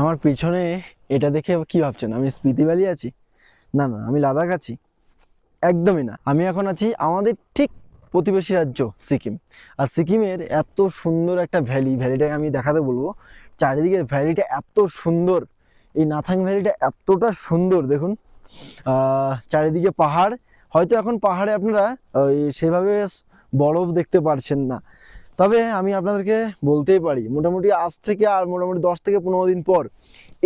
আমার পিছনে এটা দেখে কি ভাবছেন, আমি স্পিতি ভ্যালি আছি? না না, আমি লাদাখ আছি? একদমই না, আমি এখন আছি আমাদের ঠিক প্রতিবেশী রাজ্য সিকিম। আর সিকিমের এত সুন্দর একটা ভ্যালিটাকে আমি দেখাতে বলবো। চারিদিকের ভ্যালিটা এত সুন্দর, এই নাথাং ভ্যালিটা এতটা সুন্দর দেখুন। চারিদিকে পাহাড়, হয়তো এখন পাহাড়ে আপনারা সেভাবে বরফ দেখতে পারছেন না, তবে আমি আপনাদেরকে বলতেই পারি মোটামুটি আজ থেকে আর মোটামুটি 10 থেকে 15 দিন পর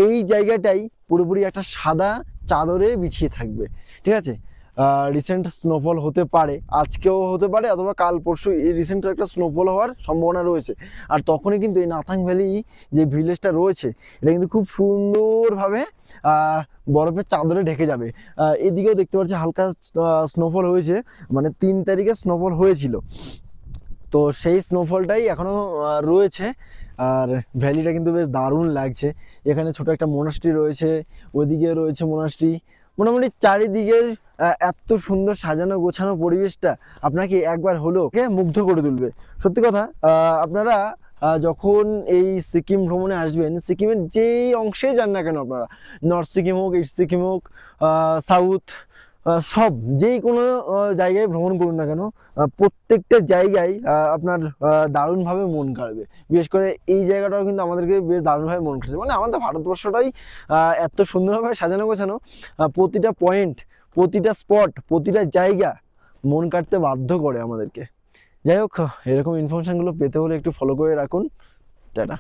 এই জায়গাটাই পুরোপুরি একটা সাদা চাদরে বিছিয়ে থাকবে। ঠিক আছে, রিসেন্ট স্নোফল হতে পারে, আজকেও হতে পারে অথবা কাল পরশু এই রিসেন্ট একটা স্নোফল হওয়ার সম্ভাবনা রয়েছে। আর তখনই কিন্তু এই নাথাং ভ্যালি যে ভিলেজটা রয়েছে এটা কিন্তু খুব সুন্দরভাবে বরফের চাদরে ঢেকে যাবে। এদিকেও দেখতে পাচ্ছি হালকা স্নোফল হয়েছে, মানে 3 তারিখে স্নোফল হয়েছিল, তো সেই স্নোফলটাই এখনও রয়েছে। আর ভ্যালিটা কিন্তু বেশ দারুণ লাগছে। এখানে ছোট একটা মোনাস্ট্রি রয়েছে, ওইদিকে রয়েছে মোনাস্ট্রি। মোটামুটি চারিদিকের এত সুন্দর সাজানো গোছানো পরিবেশটা আপনাকে একবার হলেও মুগ্ধ করে তুলবে। সত্যি কথা, আপনারা যখন এই সিকিম ভ্রমণে আসবেন, সিকিমের যেই অংশে যান না কেন আপনারা, নর্থ সিকিম হোক, ইস্ট সিকিম হোক, সাউথ, সব যেই কোনো জায়গায় ভ্রমণ করুন না কেন, প্রত্যেকটা জায়গায় আপনার দারুণভাবে মন কাড়বে। বিশেষ করে এই জায়গাটাও কিন্তু আমাদেরকে বেশ দারুণভাবে মন কাড়ছে। মানে আমাদের ভারতবর্ষটাই এত সুন্দরভাবে সাজানো গোছানো, প্রতিটা পয়েন্ট, প্রতিটা স্পট, প্রতিটা জায়গা মন কাটতে বাধ্য করে আমাদেরকে। যাই হোক, এরকম ইনফরমেশনগুলো পেতে হলে একটু ফলো করে রাখুন। টাটা।